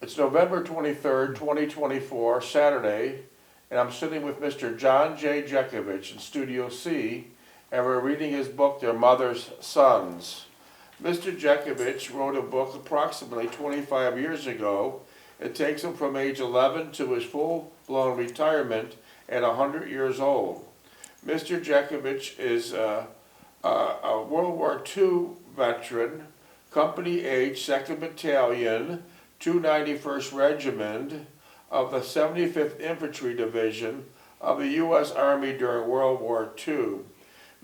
It's November 23rd, 2024, Saturday, and I'm sitting with Mr. John J. Jeckovich in Studio C, and we're reading his book, Their Mother's Sons. Mr. Jeckovich wrote a book approximately 25 years ago. It takes him from age 11 to his full-blown retirement at 100 years old. Mr. Jeckovich is a World War II veteran, Company H, 2nd Battalion, 291st Regiment of the 75th Infantry Division of the U.S. Army during World War II.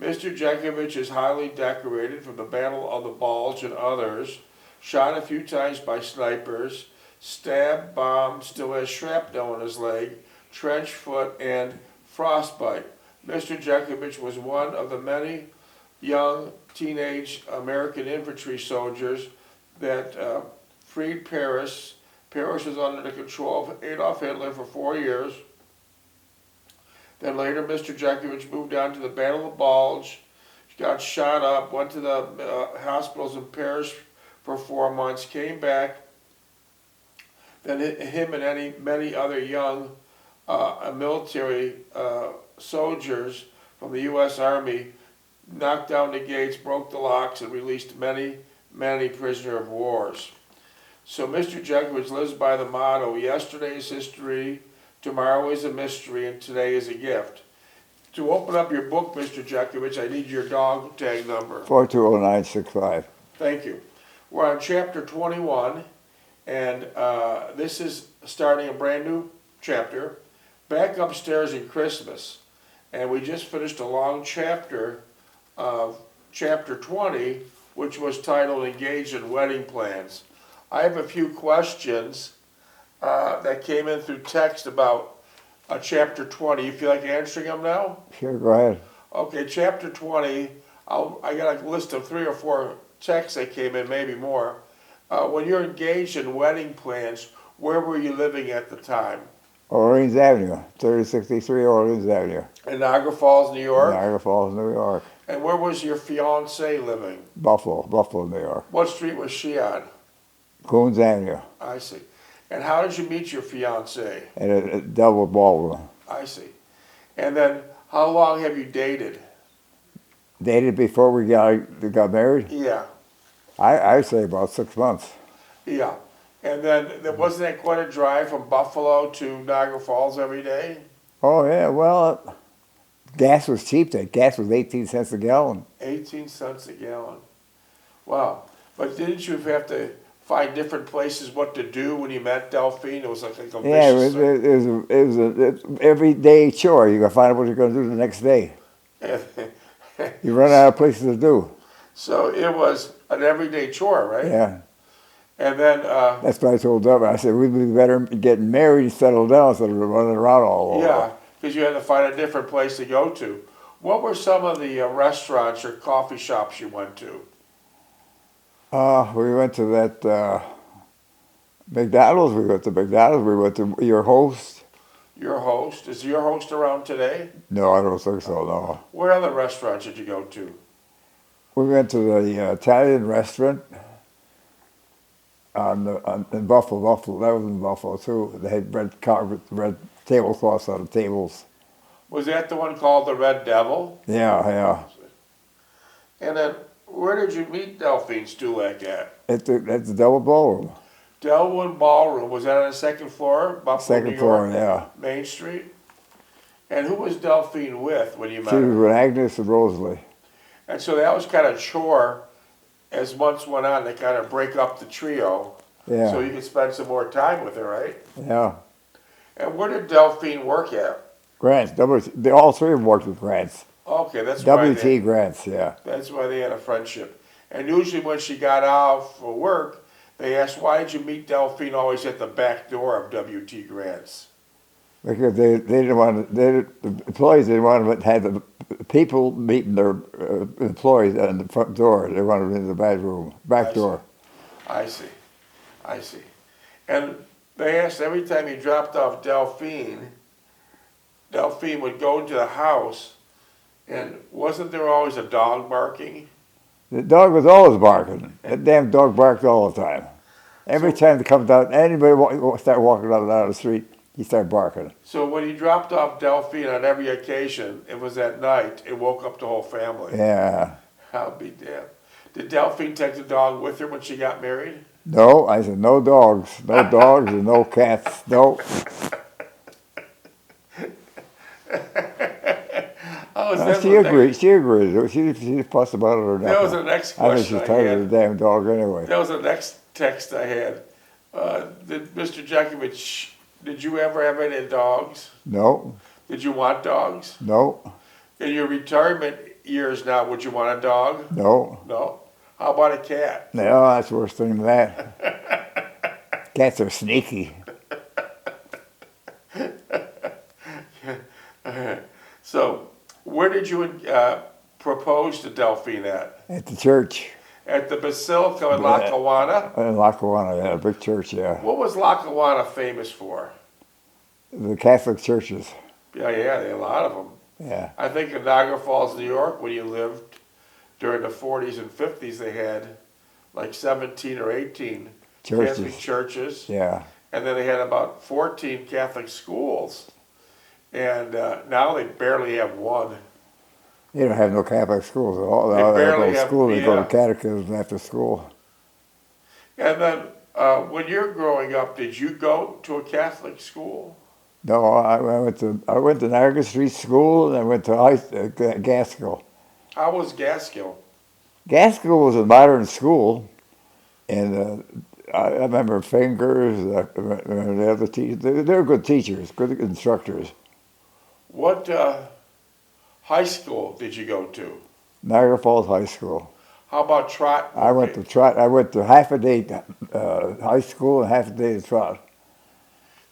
Mr. Jeckovich is highly decorated from the Battle of the Bulge and others, shot a few times by snipers, stabbed, bombed, still has shrapnel in his leg, trench foot, and frostbite. Mr. Jeckovich was one of the many young teenage American infantry soldiers that freed Paris. Paris was under the control of Adolf Hitler for 4 years. Then later, Mr. Jeckovich moved on to the Battle of the Bulge, got shot up, went to the hospitals in Paris for 4 months, came back. Then him and many other young military soldiers from the U.S. Army knocked down the gates, broke the locks, and released many prisoners of wars. So Mr. Jeckovich lives by the motto, yesterday is history, tomorrow is a mystery, and today is a gift. To open up your book, Mr. Jeckovich, I need your dog tag number. 420965. Thank you. We're on chapter 21, and this is starting a brand new chapter, back upstairs in Christmas. And we just finished a long chapter of chapter 20, which was titled Engaged in Wedding Plans. I have a few questions that came in through text about chapter 20. You feel like answering them now? Sure, go ahead. Okay, chapter 20, I got a list of 3 or 4 texts that came in, maybe more. When you're engaged in wedding plans, where were you living at the time? Orleans Avenue, 3063 Orleans Avenue. In Niagara Falls, New York? Niagara Falls, New York. And where was your fiancée living? Buffalo, New York. What street was she on? Coons Avenue. I see. And how did you meet your fiancée? At a double ballroom. I see. And then, how long have you dated? Dated before we got married? Yeah. I'd say about 6 months. Yeah. And then, wasn't that quite a drive from Buffalo to Niagara Falls every day? Oh, yeah, well, gas was cheap then. Gas was 18 cents a gallon. 18 cents a gallon. Wow. But didn't you have to find different places what to do when you met Delphine? It was like a Yeah, it was an everyday chore. You got to find out what you're going to do the next day. You run out of places to do. So it was an everyday chore, right? Yeah. And then... that's what I told Dub. I said, we'd be better getting married and settle down instead of running around all over. Yeah, because you had to find a different place to go to. What were some of the restaurants or coffee shops you went to? We went to that McDonald's. We went to McDonald's. We went to Your Host. Your Host? Is Your Host around today? No, I don't think so, no. Where other restaurants did you go to? We went to the Italian restaurant in Buffalo. That was in Buffalo, too. They had red tablecloths on the tables. Was that the one called the Red Devil? Yeah. And then, where did you meet Delphine Stulak at? At the double ballroom. Delwyn Ballroom. Was that on the second floor? Buffalo, Second New floor, York, yeah. Main Street? And who was Delphine with when you met She her? was with Agnes and Rosalie. And so that was kind of chore. As months went on, they kind of break up the trio. Yeah. So you could spend some more time with her, right? Yeah. And where did Delphine work at? Grants. All 3 of them worked with Grants. Okay, that's why WT Grants, yeah. That's why they had a friendship. And usually when she got out for work, they asked, why did you meet Delphine always at the back door of WT Grants? Because they didn't want the employees didn't want to have the people meeting their employees at the front door. They wanted them in the back door. I see. And they asked every time you dropped off Delphine would go into the house, and wasn't there always a dog barking? The dog was always barking. That damn dog barked all the time. Every time they come down, anybody start walking down the street, he start barking. So when he dropped off Delphine on every occasion, it was at night, it woke up the whole family. Yeah. I'll be damned. Did Delphine take the dog with her when she got married? No, I said no dogs and no cats. No. She agreed. She agreed. She fussed about it or nothing. That was the next question I think she's tired of the damn dog anyway. That was the next text I had. Did Mr. Jeckovich, did you ever have any dogs? No. Did you want dogs? No. In your retirement years now, would you want a dog? No. No. How about a cat? No, that's worse than that. Cats are sneaky. So, where did you propose to Delphine at? At the church. At the Basilica in Lackawanna? In Lackawanna, yeah, a big church, yeah. What was Lackawanna famous for? The Catholic churches. Yeah, they had a lot of them. Yeah. I think in Niagara Falls, New York, when you lived during the 40s and 50s, they had like 17 or 18 Catholic churches. Yeah. And then they had about 14 Catholic schools. And now they barely have one. They don't have no Catholic schools at all. They barely have school. They go to catechism after school. And then when you're growing up, did you go to a Catholic school? No, I went to Niagara Street School, and I went to Gaskell. How was Gaskell? Gaskell was a modern school, and I remember Fingers, the other teachers. They're good teachers, good instructors. What high school did you go to? Niagara Falls High School. How about Trot? I went to Trot. I went to half a day high school and half a day to Trot.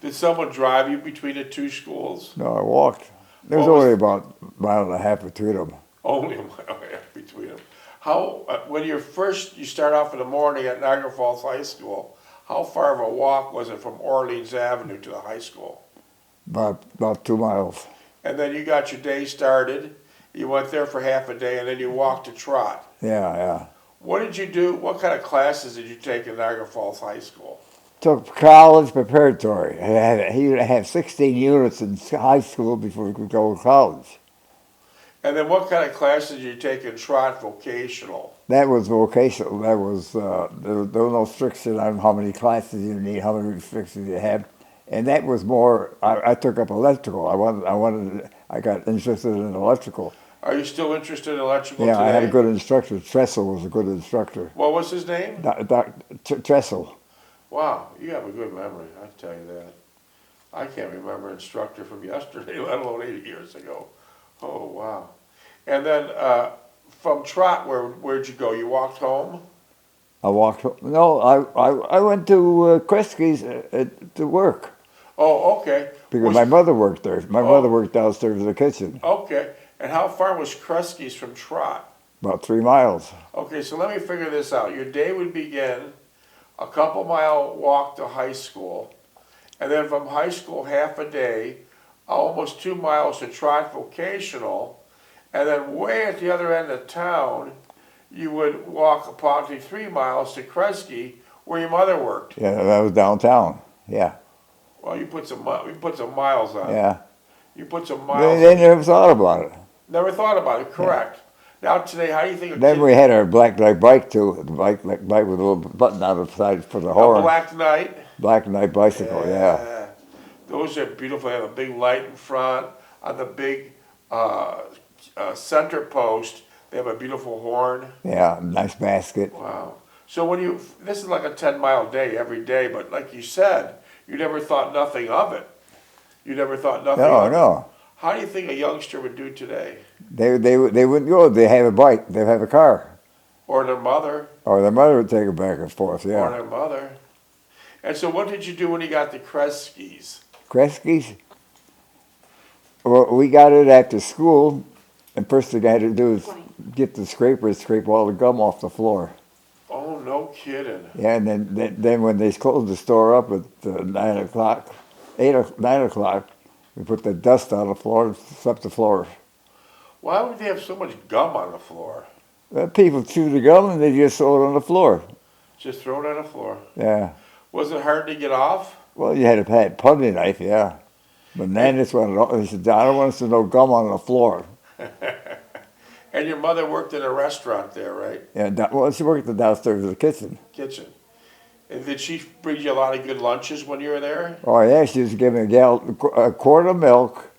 Did someone drive you between the two schools? No, I walked. There was only about a mile and a half between them. Only a mile and a half between them. How, when you start off in the morning at Niagara Falls High School, how far of a walk was it from Orleans Avenue to the high school? About 2 miles. And then you got your day started, you went there for half a day, and then you walked to Trot. Yeah. What did you do, what kind of classes did you take in Niagara Falls High School? Took college preparatory. He would have 16 units in high school before he could go to college. And then what kind of classes did you take in Trot vocational? That was vocational. That was there was no restriction on how many classes you need, how many restrictions you have, and that was more. I took up electrical. I got interested in electrical. Are you still interested in electrical today? I had a good instructor. Tressel was a good instructor. What was his name? Tressel. Wow, you have a good memory, I tell you that. I can't remember an instructor from yesterday, let alone 80 years ago. Oh, wow. And then from Trot, where'd you go? You walked home? I walked home. No, I went to Kresge's to work. Oh, okay. Because my mother worked there. My mother worked downstairs in the kitchen. Okay. And how far was Kresge's from Trot? About 3 miles. Okay, so let me figure this out. Your day would begin a couple-mile walk to high school, and then from high school half a day, almost 2 miles to Trot vocational, and then way at the other end of town, you would walk approximately 3 miles to Kresge, where your mother worked. Yeah, that was downtown. Yeah. Well, you put some miles on it. Yeah. You put some miles. They never thought about it. Never thought about it. Correct. Yeah. Now today, how do you think? Then we had our Black Knight bike too. The bike with a little button on the side for the horn. Black Knight. Black Knight bicycle. Yeah. Those are beautiful. They have a big light in front. On the big center post, they have a beautiful horn. Yeah, nice basket. Wow. So this is like a 10-mile day every day, but like you said, you never thought nothing of it. You never thought nothing of it. No. How do you think a youngster would do today? They wouldn't go. They have a bike. They have a car. Or their mother. Or their mother would take them back and forth, yeah. Or their mother. And so what did you do when you got the Kresge's? Kresge's? Well, we got it after school, and first thing I had to do is get the scraper and scrape all the gum off the floor. Oh, no kidding. Yeah, and then when they closed the store up at 9 o'clock, 9 o'clock, we put the dust on the floor and swept the floor. Why would they have so much gum on the floor? People chew the gum and they just throw it on the floor. Just throw it on the floor? Yeah. Was it hard to get off? Well, you had to have a putty knife, yeah. But then this one, he said, I don't want to see no gum on the floor. And your mother worked in a restaurant there, right? Yeah, well, she worked downstairs in the kitchen. Kitchen. And did she bring you a lot of good lunches when you were there? Oh, yeah, she used to give me a quart of milk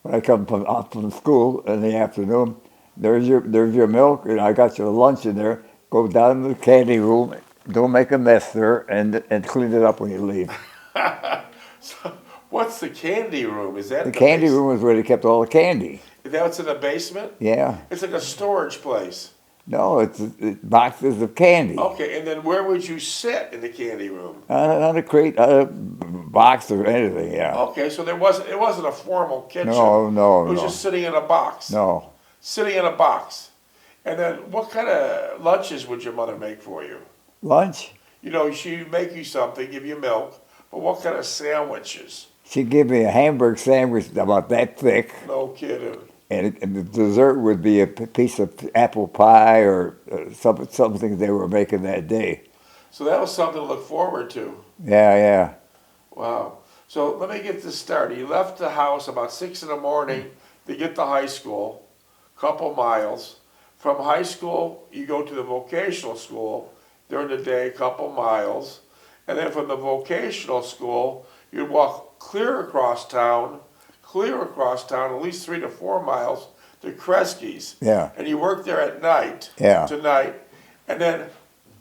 when I come from school in the afternoon. There's your milk, and I got your lunch in there. Go down to the candy room, don't make a mess there, and clean it up when you leave. So, what's the candy room? Is that The candy room is where they kept all the candy. Is that what's in the basement? Yeah. It's like a storage place. No, it's boxes of candy. Okay, and then where would you sit in the candy room? On a crate, a box or anything, yeah. Okay, so it wasn't a formal kitchen. No. It was just sitting in a box. No. Sitting in a box. And then what kind of lunches would your mother make for you? Lunch? You know, she'd make you something, give you milk, but what kind of sandwiches? She'd give me a hamburger sandwich about that thick. No kidding. And the dessert would be a piece of apple pie or something they were making that day. So that was something to look forward to. Yeah. Wow. So let me get this started. You left the house about 6 in the morning to get to high school, couple miles. From high school, you go to the vocational school during the day, couple miles. And then from the vocational school, you'd walk clear across town, at least 3 to 4 miles to Kresge's. Yeah. And you work there at night, tonight. And then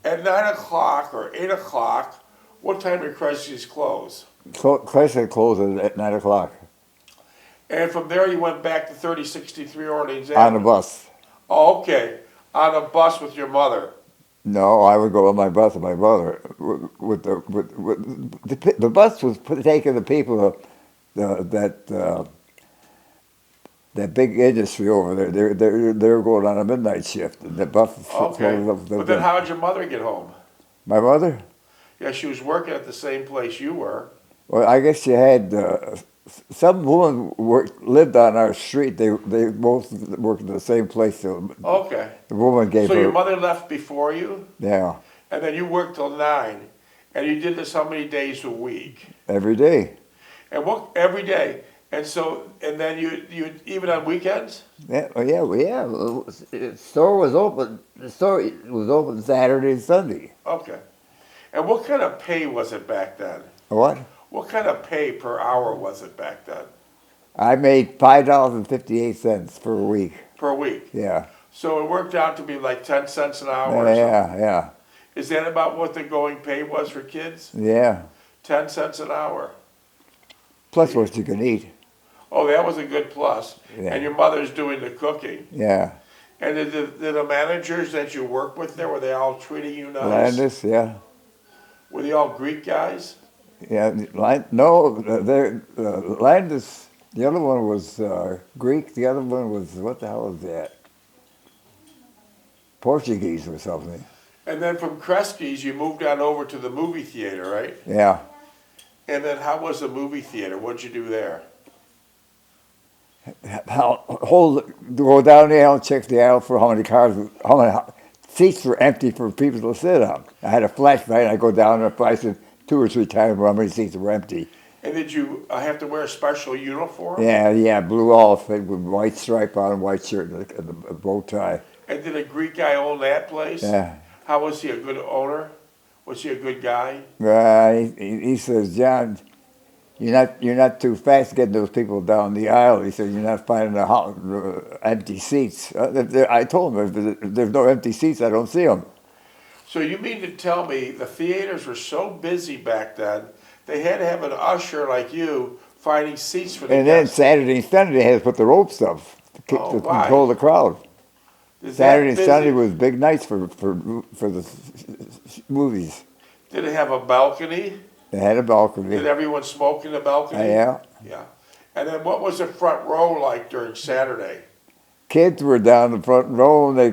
at 9 o'clock or 8 o'clock, what time did Kresge's close? Kresge closes at 9 o'clock. And from there you went back to 3063 Orleans On Avenue. a bus. Oh, okay. On a bus with your mother. No, I would go on my bus with my brother. The bus was taking the people that big industry over there. They were going on a midnight shift, and the bus. Okay. But then how did your mother get home? My mother? Yeah, she was working at the same place you were. Well, I guess she had some woman lived on our street. They both worked in the same place. So Okay. the woman gave So her. your mother left before you, Yeah, and then you worked till 9, and you did this how many days a week? every day. And what every day? And so, and then you even on weekends? Yeah. The store was open. The store was open Saturday and Sunday. Okay. And what kind of pay was it back then? What? What kind of pay per hour was it back then? I made $5.58 per week. Per week. Yeah. So it worked out to be like 10 cents an hour. Or Yeah. Is that about what the going pay was for kids? Yeah. 10 cents an hour. Plus what you can eat. Oh, that was a good plus. Yeah. And your mother's doing the cooking. Yeah. And did the managers that you work with there, were they all treating you nice? Landis, yeah. Were they all Greek guys? Yeah. Landis, the other one was Greek. The other one was, what the hell is that? Portuguese or something. And then from Kresge's, you moved on over to the movie theater, right? Yeah. And then how was the movie theater? What'd you do there? Go down the aisle, check the aisle for how many seats were empty for people to sit on. I had a flashlight. I go down there, I said 2 or 3 times how many seats were empty. And did you have to wear a special uniform? Yeah, blue outfit with white stripe on, white shirt, and a bow tie. And did a Greek guy own that place? Yeah. How was he, a good owner? Was he a good guy? He says, John, you're not too fast getting those people down the aisle. He said, you're not finding empty seats. I told him, if there's no empty seats, I don't see them. So you mean to tell me the theaters were so busy back then, they had to have an usher like you finding seats for the And guests? then Saturday and Sunday, they had to put the ropes up to why? control the crowd. Is Saturday that and Sunday busy? was big nights for the movies. Did it have a balcony? They had a balcony. Did everyone smoke in the balcony? Yeah. Yeah. And then what was the front row like during Saturday? Kids were down the front row, and they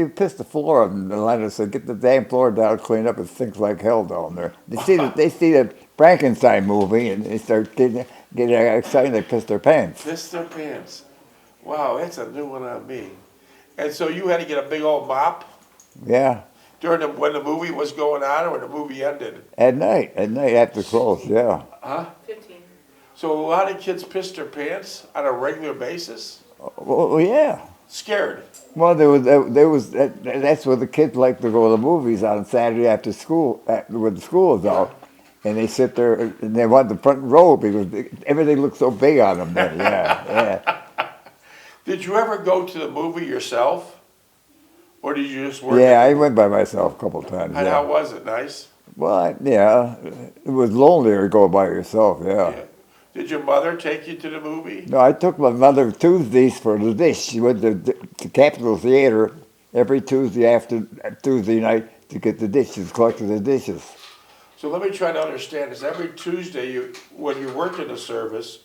pissed the floor up, and the landlord said, "Get the damn floor down, clean up. It stinks like hell down there." They see the Frankenstein movie, and they start getting excited. They piss their pants. Piss their pants. Wow, that's a new one on me. And so you had to get a big old mop, Yeah. when the movie was going on or when the movie ended? At night after close, yeah. Huh? 15. So a lot of kids pissed their pants on a regular basis? Well, yeah. Scared. Well, that's where the kids like to go to the movies on Saturday after school, when the school is out. And they sit there and they want the front row because everything looks so big on them then, yeah. Did you ever go to the movie yourself? Or did you just work? Yeah, I went by myself a couple of times. And Yeah. how was it? Nice? Well, yeah, it was lonely to go by yourself, yeah. Did your mother take you to the movie? No, I took my mother Tuesdays for the dish. She went to Capitol Theater every Tuesday night to get the dishes, collected the dishes. So let me try to understand this. Every Tuesday, when you worked in the service,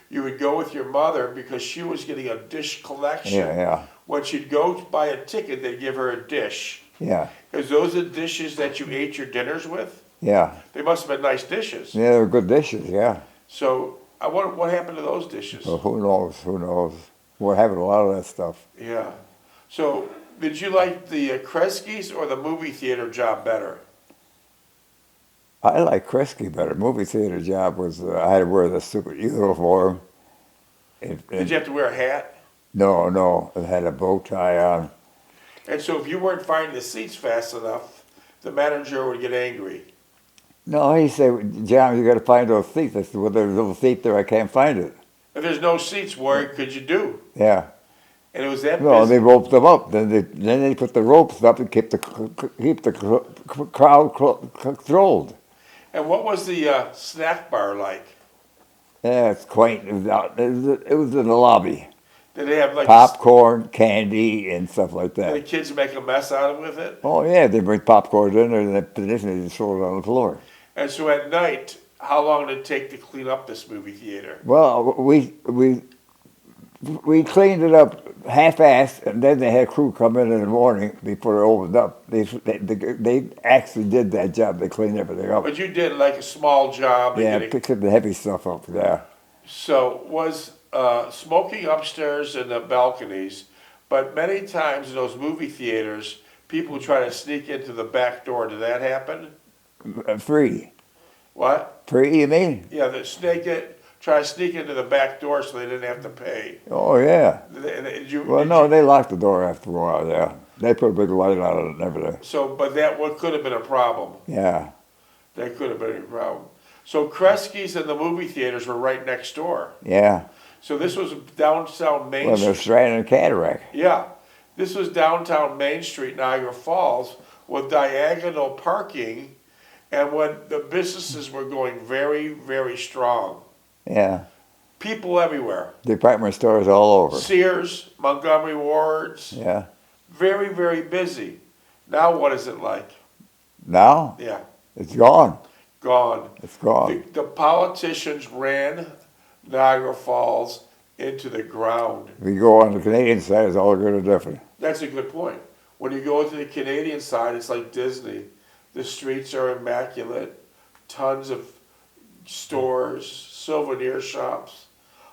you would go with your mother because she was getting a dish collection. Yeah. When she'd go buy a ticket, they'd give her a dish. Yeah. Because those are the dishes that you ate your dinners with? Yeah. They must have been nice dishes. Yeah, they were good dishes, yeah. So I wonder what happened to those dishes. Well, who knows? What happened to a lot of that stuff? Yeah. So did you like the Kresge's or the movie theater job better? I like Kresge better. Movie theater job was, I had to wear the stupid uniform. Did you have to wear a hat? No, I had a bow tie on. And so if you weren't finding the seats fast enough, the manager would get angry. No, he said, John, you got to find those seats. I said, well, there's a little seat there, I can't find it. If there's no seats, what could you do? Yeah. And it was that No, busy. they roped them up. Then they put the ropes up and keep the crowd controlled. And what was the snack bar like? Yeah, it's quaint. It was in the lobby. Did they have like Popcorn, candy, and stuff like Did the that. kids make a mess out of with it? Oh yeah, they bring popcorn in there, and that position they just throw it on the floor. And so at night, how long did it take to clean up this movie theater? Well, we cleaned it up half-assed, and then they had crew come in the morning before it opened up. They actually did that job. They cleaned everything up. But you did like a small job. Yeah, picked up the heavy stuff up. Yeah. So was smoking upstairs in the balconies, but many times in those movie theaters, people try to sneak into the back door. Did that happen? Free. What? Free, you mean? Yeah, try to sneak into the back door so they didn't have to pay. Oh yeah. Well, no, they locked the door after a while. Yeah, they put a big light on it and everything. So, but what could have been a problem. Yeah. That could have been a problem. So Kresge's and the movie theaters were right next door. Yeah. So this was downtown Main Well, Street. they're stranded in Cataract. Yeah. This was downtown Main Street, Niagara Falls, with diagonal parking, and when the businesses were going very, very strong. Yeah. People everywhere. Department stores all over. Sears, Montgomery Wards. Yeah. Very, very busy. Now what is it like? Now? Yeah. It's gone. Gone. It's gone. The politicians ran Niagara Falls into the ground. If you go on the Canadian side, it's all good or different. That's a good point. When you go to the Canadian side, it's like Disney. The streets are immaculate. Tons of stores, souvenir shops.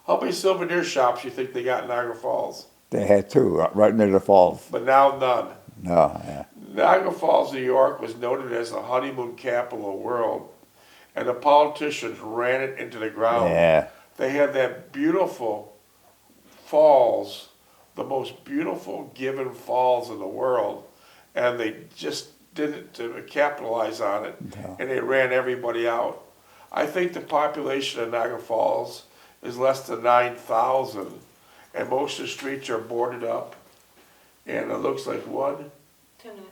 How many souvenir shops you think they got in Niagara Falls? They had two right near the falls. But now none. No, yeah. Niagara Falls, New York was noted as the honeymoon capital of the world. And the politicians ran it into the ground. Yeah. They had that beautiful falls, the most beautiful given falls in the world. And they just didn't capitalize on it. No. And they ran everybody out. I think the population of Niagara Falls is less than 9,000. And most of the streets are boarded up. And it looks like one 10 minutes.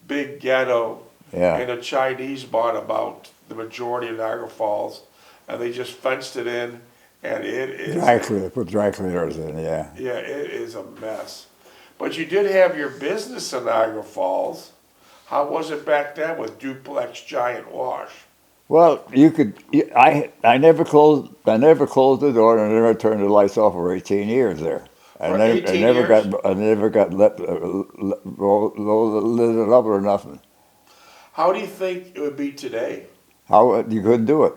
big ghetto. Yeah. And the Chinese bought about the majority of Niagara Falls, and they just fenced it in, and it is Put dry cleaners in, yeah. Yeah, it is a mess. But you did have your business in Niagara Falls. How was it back then with duplex giant wash? Well, I never closed the door and I never turned the lights off for 18 years there. I For never 18 years? got lit it up or nothing. How do you think it would be today? How you couldn't do it?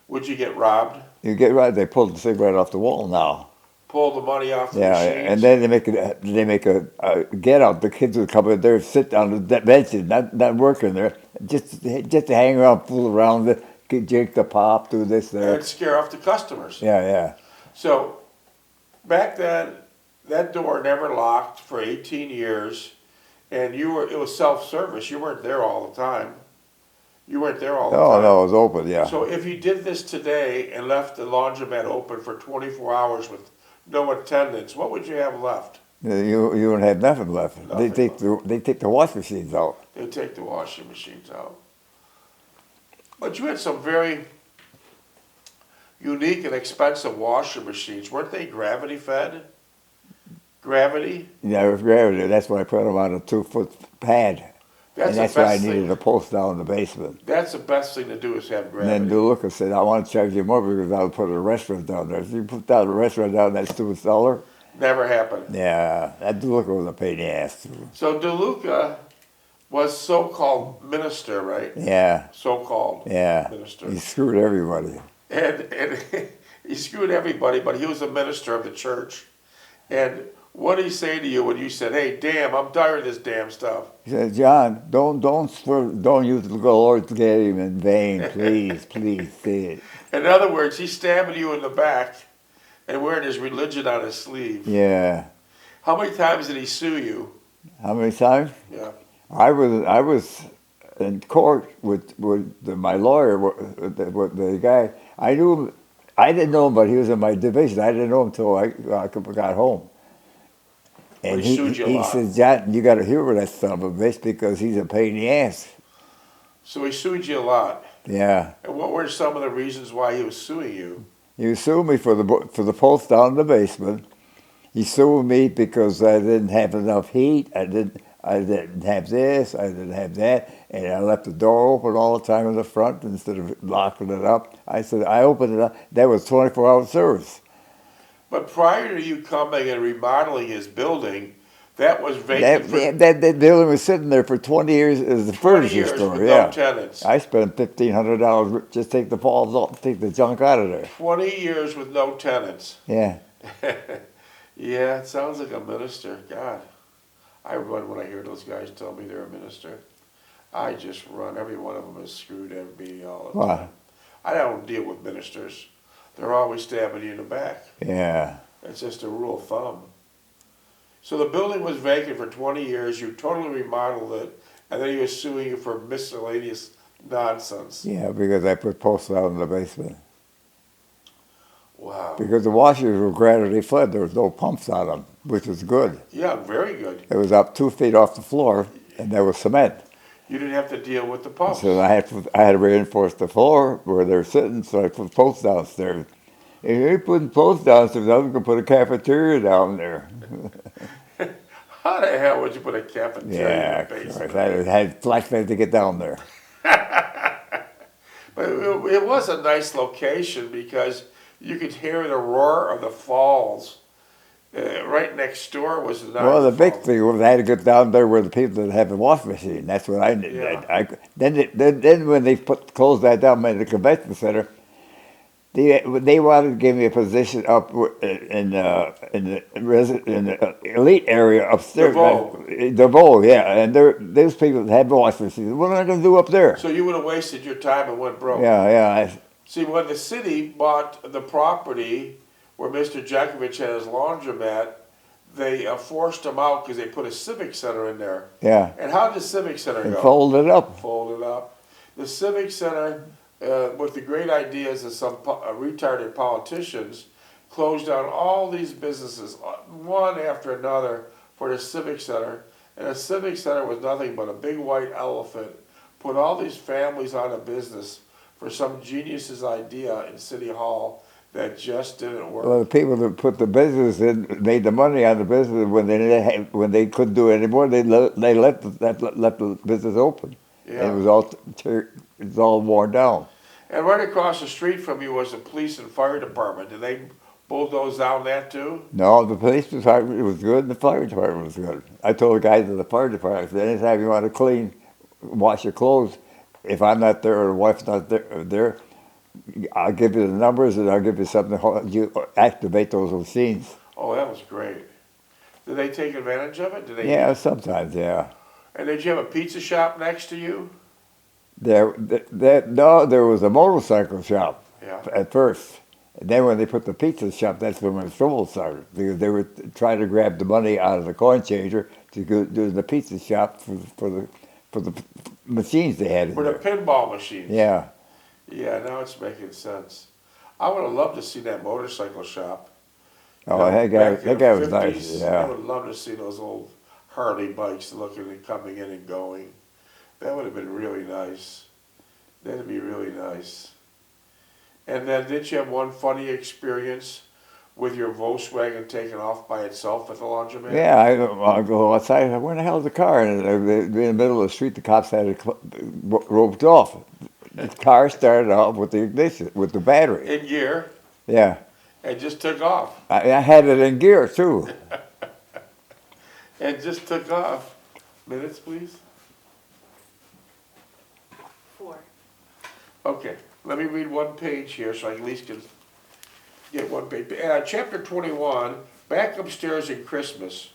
Would you get robbed? You get right. They pulled the cigarette off the wall now. pull the money off the Yeah, machines. and then they make a get out. The kids would come in there, sit on the benches, not working there, just to hang around, fool around, drink the pop, do this there. And scare off the customers. Yeah. So back then, that door never locked for 18 years, and it was self-service. You weren't there all the time. You weren't there all the time. No, it was open. Yeah. So if you did this today and left the laundromat open for 24 hours with no attendants, what would you have left? You don't have nothing left. Nothing They take the wash machines out. They take the washing machines out. But you had some very unique and expensive washing machines. Weren't they gravity fed? Gravity? Yeah, it was gravity. That's why I put them on a 2-foot pad. That's And that's the why I best needed thing. a post down in the basement. That's the best thing to do is have And gravity. then DeLuca said, I want to charge you more because I'll put a restaurant down there. So you put down a restaurant down that stupid cellar. Never happened. Yeah, that DeLuca was a pain in the ass. So DeLuca was so-called minister, right? Yeah, So-called yeah. minister. He screwed everybody. And he screwed everybody, but he was a minister of the church. And what did he say to you when you said, "Hey, damn, I'm tired of this damn stuff"? He said, John, don't use the Lord's name in vain, please, please say it. In other words, he's stabbing you in the back and wearing his religion on his sleeve. Yeah. How many times did he sue you? How many times? Yeah. I was in court with my lawyer, with the guy. I didn't know him, but he was in my division. I didn't know him until I got home. And he sued you a he lot. said, John, you got to hear that son of a bitch because he's a pain in the ass. So he sued you a lot. Yeah. And what were some of the reasons why he was suing you? He sued me for the post down in the basement. He sued me because I didn't have enough heat. I didn't have this. I didn't have that, and I left the door open all the time in the front instead of locking it up. I said I opened it up. That was 24-hour service. But prior to you coming and remodeling his building, that was vacant for That building was sitting there for 20 years as a 20 furniture years store. with Yeah, no tenants. I spent $1,500 just take the balls off, take the junk out of there. 20 years with no tenants. Yeah. Yeah, it sounds like a minister. God, I run when I hear those guys tell me they're a minister. I just run. Every one of them is screwed me all the Why? time. I don't deal with ministers. They're always stabbing you in the back. Yeah. It's just a rule of thumb. So the building was vacant for 20 years. You totally remodeled it, and then he was suing you for miscellaneous nonsense. Yeah, because I put posts out in the basement. Wow. Because the washers were gravity fed, there was no pumps on them, which was good. Yeah, very good. It was up 2 feet off the floor, and there was cement. You didn't have to deal with the pumps. So I had to reinforce the floor where they're sitting, so I put posts downstairs. If you're putting posts downstairs, I was going to put a cafeteria down there. How the hell would you put a cafeteria Yeah, in the basement? I had flashlights to get down there. But it was a nice location because you could hear the roar of the falls. Right next door was the Well, the big Falls. thing was I had to get down there where the people that have the wash machine. That's what I did. Yeah. Then when they closed that down in the convention center, they wanted to give me a position up in the elite area upstairs. The bowl, yeah. And those people that have the wash machines. What am I going to do up there? So you would have wasted your time and went broke. Yeah. See, when the city bought the property where Mr. Jeckovich had his laundromat, they forced him out because they put a civic center in there. Yeah. And how did the civic center And go? folded up. Folded up. The civic center, with the great ideas of some retarded politicians, closed down all these businesses, one after another, for the civic center. And the civic center was nothing but a big white elephant, put all these families out of business for some genius's idea in City Hall that just didn't work. Well, the people that put the business in made the money on the business. When they couldn't do it anymore, they left the business open. Yeah. And it was all worn down. And right across the street from you was the police and fire department. Did they bulldoze down that too? No, the police department was good, and the fire department was good. I told the guys in the fire department, anytime you want to wash your clothes, if I'm not there or the wife's not there, I'll give you the numbers and I'll give you something to you activate those machines. Oh, that was great. Did they take advantage of it? Did they? Yeah, sometimes, yeah. And did you have a pizza shop next to you? No, there was a motorcycle shop Yeah. at first. And then when they put the pizza shop, that's when the trouble started. Because they were trying to grab the money out of the coin changer to go do the pizza shop for the machines they had in For the there. pinball machines. Yeah. Yeah, now it's making sense. I would have loved to see that motorcycle shop. Oh, You know, back in that the guy was 50s. nice. I Yeah. would love to see those old Harley bikes looking and coming in and going. That would have been really nice. That'd be really nice. And then did you have one funny experience with your Volkswagen taking off by itself at the laundromat? Yeah, I go outside. Where the hell's the car? And in the middle of the street, the cops had it roped off. The car started off with the ignition, with the battery. In gear, Yeah, and just took off. I had it in gear too. And just took off. Minutes, please. 4. Okay, let me read one page here so I at least can get one page. Chapter 21, back upstairs in Christmas.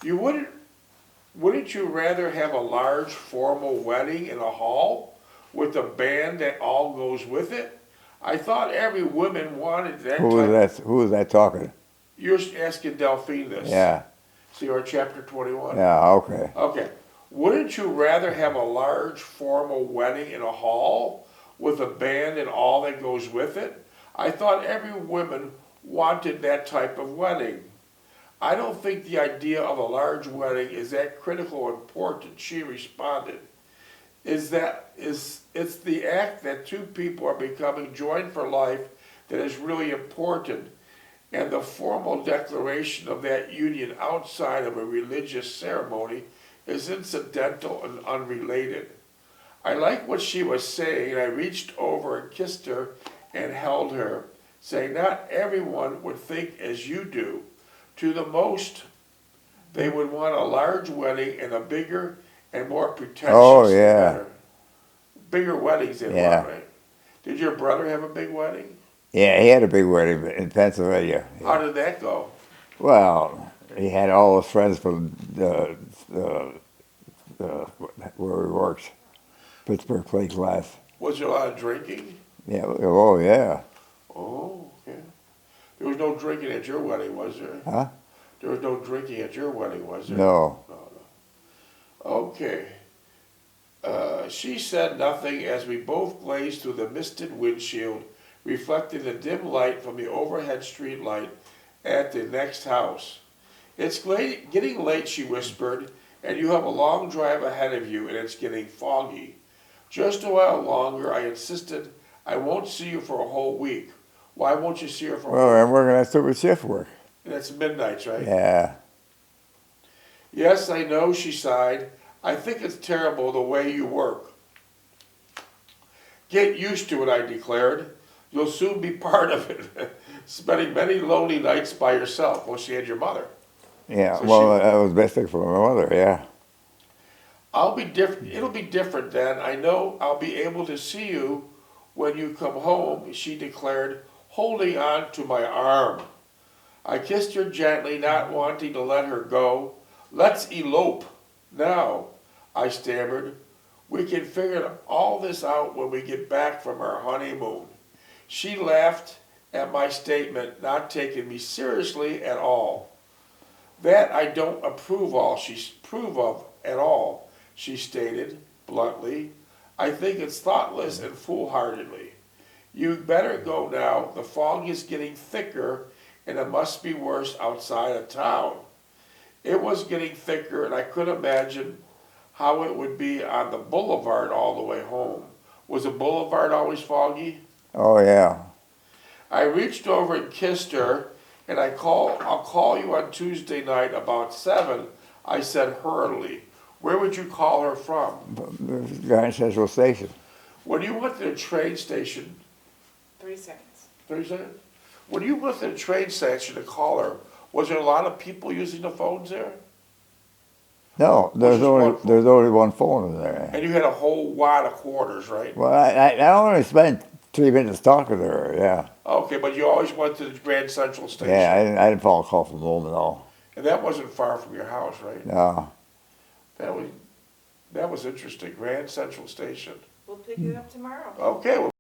Wouldn't you rather have a large formal wedding in a hall with a band that all goes with it? I thought every woman wanted that. Who was that? Who was that talking? You're asking Delphine this. Yeah, See our chapter 21? yeah, okay. Okay. Wouldn't you rather have a large formal wedding in a hall with a band and all that goes with it? I thought every woman wanted that type of wedding. I don't think the idea of a large wedding is that critical or important, she responded. It's the act that two people are becoming joined for life that is really important, and the formal declaration of that union outside of a religious ceremony is incidental and unrelated. I liked what she was saying, and I reached over and kissed her and held her, saying, not everyone would think as you do. To the most, they would want a large wedding and a bigger and more pretentious. Oh, yeah. Better. Bigger weddings they Yeah. want, right? Did your brother have a big wedding? Yeah, he had a big wedding in Pennsylvania. How did that go? Well, he had all his friends from where he works, Pittsburgh Plate Glass. Was there a lot of drinking? Yeah, oh yeah. Oh, okay. There was no drinking at your wedding, was there? Huh? There was no drinking at your wedding, was there? No. Okay. She said nothing as we both glazed through the misted windshield, reflecting the dim light from the overhead street light at the next house. It's getting late, she whispered, and you have a long drive ahead of you, and it's getting foggy. Just a while longer, I insisted. I won't see you for a whole week. Why won't you see her for a Well, whole week? I'm working at super shift work. And it's midnight, right? Yeah. Yes, I know, she sighed. I think it's terrible the way you work. Get used to it, I declared. You'll soon be part of it. Spending many lonely nights by yourself. Well, she had your mother. Yeah. So Well, that was best thing for my mother. Yeah. I'll be different. It'll be different then. I know I'll be able to see you when you come home, she declared, holding on to my arm. I kissed her gently, not wanting to let her go. Let's elope now, I stammered. We can figure all this out when we get back from our honeymoon. She laughed at my statement, not taking me seriously at all. That I don't approve of at all, she stated bluntly. I think it's thoughtless and foolhardily. You'd better go now. The fog is getting thicker, and it must be worse outside of town. It was getting thicker, and I could imagine how it would be on the boulevard all the way home. Was the boulevard always foggy? Oh yeah. I reached over and kissed her, and I'll call you on Tuesday night about 7, I said hurriedly. Where would you call her from? Grand Central Station. When you went to the train station, 3 seconds. 30 seconds? When you went to the train station to call her, was there a lot of people using the phones there? No, there's only one phone in there. And you had a whole wad of quarters, right? Well, I only spent 3 minutes talking to her, yeah. Okay, but you always went to the Grand Central Station. Yeah, I didn't fall a call from home at all. And that wasn't far from your house, right? No. That was interesting, Grand Central Station. We'll pick it up tomorrow. Okay, well,